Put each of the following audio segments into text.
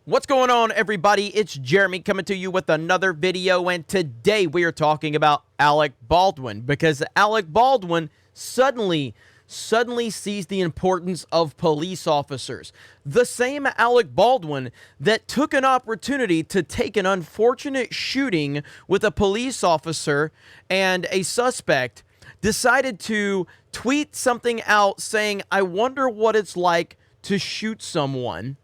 What's going on, everybody? It's Jeremy coming to you with another video, and today we are talking about Alec Baldwin, because Alec Baldwin suddenly sees the importance of police officers. The same Alec Baldwin that took an opportunity to take an unfortunate shooting with a police officer and a suspect decided to tweet something out saying, "I wonder what it's like to shoot someone."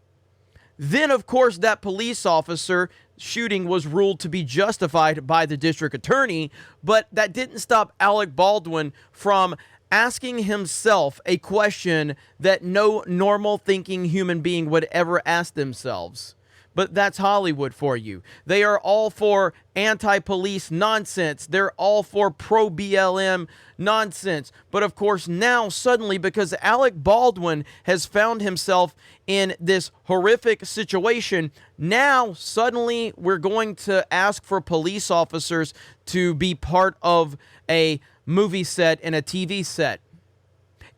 Then, of course, that police officer shooting was ruled to be justified by the district attorney, but that didn't stop Alec Baldwin from asking himself a question that no normal thinking human being would ever ask themselves. But that's Hollywood for you. They are all for anti-police nonsense. They're all for pro-BLM nonsense. But of course now suddenly, because Alec Baldwin has found himself in this horrific situation, now suddenly we're going to ask for police officers to be part of a movie set and a TV set.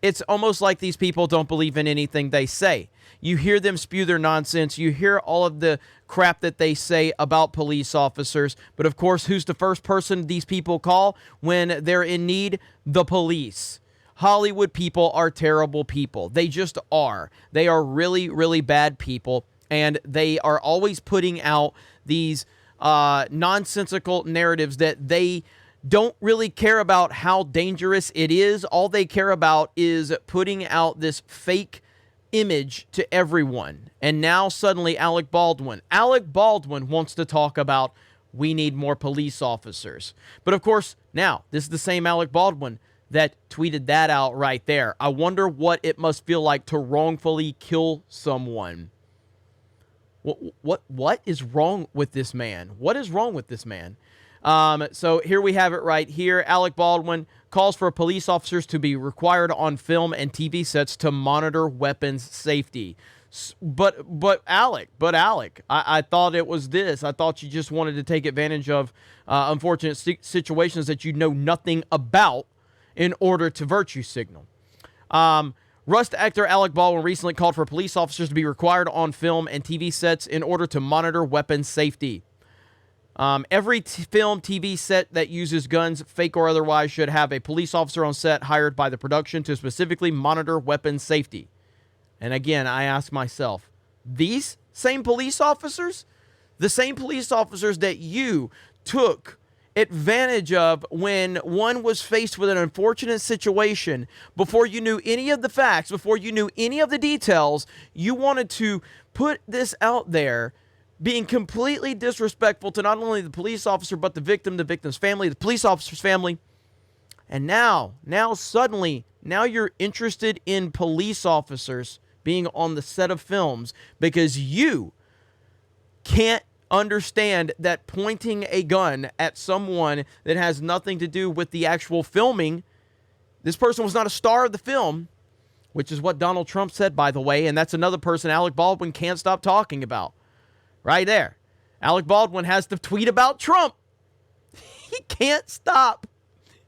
It's almost like these people don't believe in anything they say. You hear them spew their nonsense. You hear all of the crap that they say about police officers. But of course, who's the first person these people call when they're in need? The police. Hollywood people are terrible people. They just are. They are really, really bad people. And they are always putting out these nonsensical narratives that they don't really care about how dangerous it is. All they care about is putting out this fake image to everyone. And now suddenly Alec Baldwin wants to talk about we need more police officers. But of course, now this is the same Alec Baldwin that tweeted that out right there. I wonder what it must feel like to wrongfully kill someone. What is wrong with this man? What is wrong with this man? So here we have it right here. Alec Baldwin calls for police officers to be required on film and TV sets to monitor weapons safety. But Alec, I thought it was this. I thought you just wanted to take advantage of unfortunate situations that you know nothing about in order to virtue signal. Rust actor Alec Baldwin recently called for police officers to be required on film and TV sets in order to monitor weapons safety. Every film, TV set that uses guns, fake or otherwise, should have a police officer on set hired by the production to specifically monitor weapons safety. And again, I ask myself, these same police officers, the same police officers that you took advantage of when one was faced with an unfortunate situation, before you knew any of the facts, before you knew any of the details, you wanted to put this out there, being completely disrespectful to not only the police officer, but the victim's family, the police officer's family. And now suddenly, you're interested in police officers being on the set of films because you can't understand that pointing a gun at someone that has nothing to do with the actual filming. This person was not a star of the film, which is what Donald Trump said, by the way, and that's another person Alec Baldwin can't stop talking about. Right there. Alec Baldwin has to tweet about Trump. He can't stop.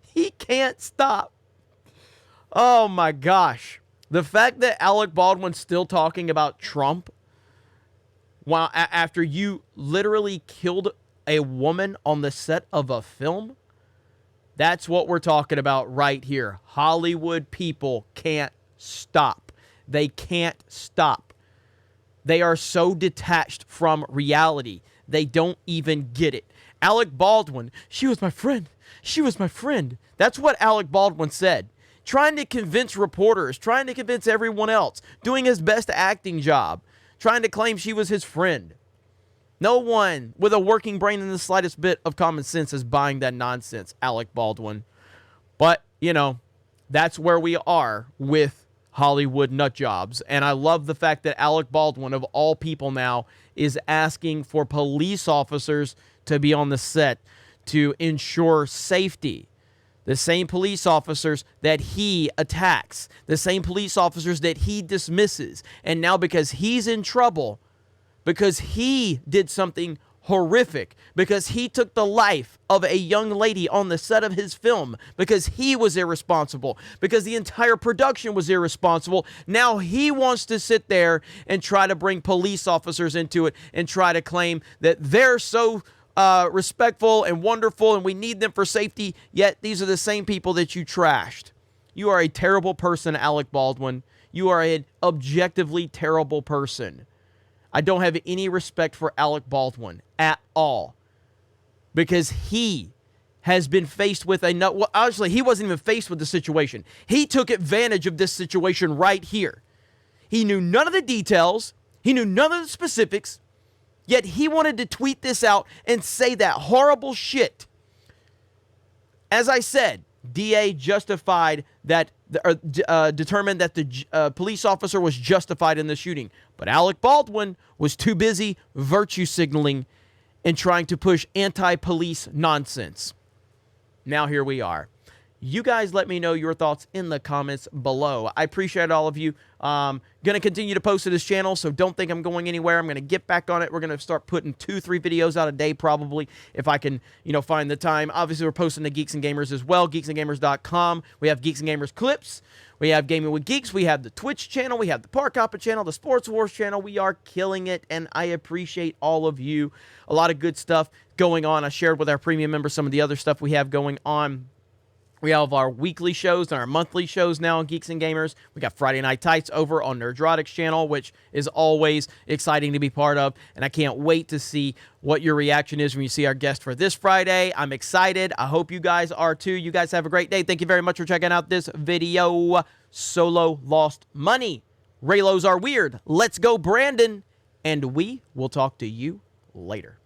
He can't stop. Oh my gosh. The fact that Alec Baldwin's still talking about Trump while after you literally killed a woman on the set of a film, that's what we're talking about right here. Hollywood people can't stop. They can't stop. They are so detached from reality. They don't even get it. Alec Baldwin, she was my friend. She was my friend. That's what Alec Baldwin said. Trying to convince reporters, trying to convince everyone else, doing his best acting job, trying to claim she was his friend. No one with a working brain and the slightest bit of common sense is buying that nonsense, Alec Baldwin. But, you know, that's where we are with Hollywood nut jobs. And I love the fact that Alec Baldwin, of all people now, is asking for police officers to be on the set to ensure safety. The same police officers that he attacks, the same police officers that he dismisses. And now because he's in trouble, because he did something horrific because he took the life of a young lady on the set of his film because he was irresponsible, because the entire production was irresponsible. Now he wants to sit there and try to bring police officers into it and try to claim that they're so respectful and wonderful and we need them for safety, yet these are the same people that you trashed. You are a terrible person, Alec Baldwin. You are an objectively terrible person. I don't have any respect for Alec Baldwin at all because he has been faced with well, actually, he wasn't even faced with the situation. He took advantage of this situation right here. He knew none of the details. He knew none of the specifics, yet he wanted to tweet this out and say that horrible shit. As I said, DA justified that, determined that the police officer was justified in the shooting. But Alec Baldwin was too busy virtue signaling and trying to push anti-police nonsense. Now here we are. You guys let me know your thoughts in the comments below. I appreciate all of you. Going to continue to post to this channel, so don't think I'm going anywhere. I'm going to get back on it. We're going to start putting 2-3 videos out a day probably if I can, find the time. Obviously, we're posting to Geeks and Gamers as well, geeksandgamers.com. We have Geeks and Gamers clips. We have Gaming with Geeks. We have the Twitch channel. We have the Park Hopper channel, the Sports Wars channel. We are killing it, and I appreciate all of you. A lot of good stuff going on. I shared with our premium members some of the other stuff we have going on. We have our weekly shows and our monthly shows now on Geeks and Gamers. We got Friday Night Tights over on Nerdrotics channel, which is always exciting to be part of. And I can't wait to see what your reaction is when you see our guest for this Friday. I'm excited. I hope you guys are too. You guys have a great day. Thank you very much for checking out this video. Solo lost money. Raylos are weird. Let's go, Brandon. And we will talk to you later.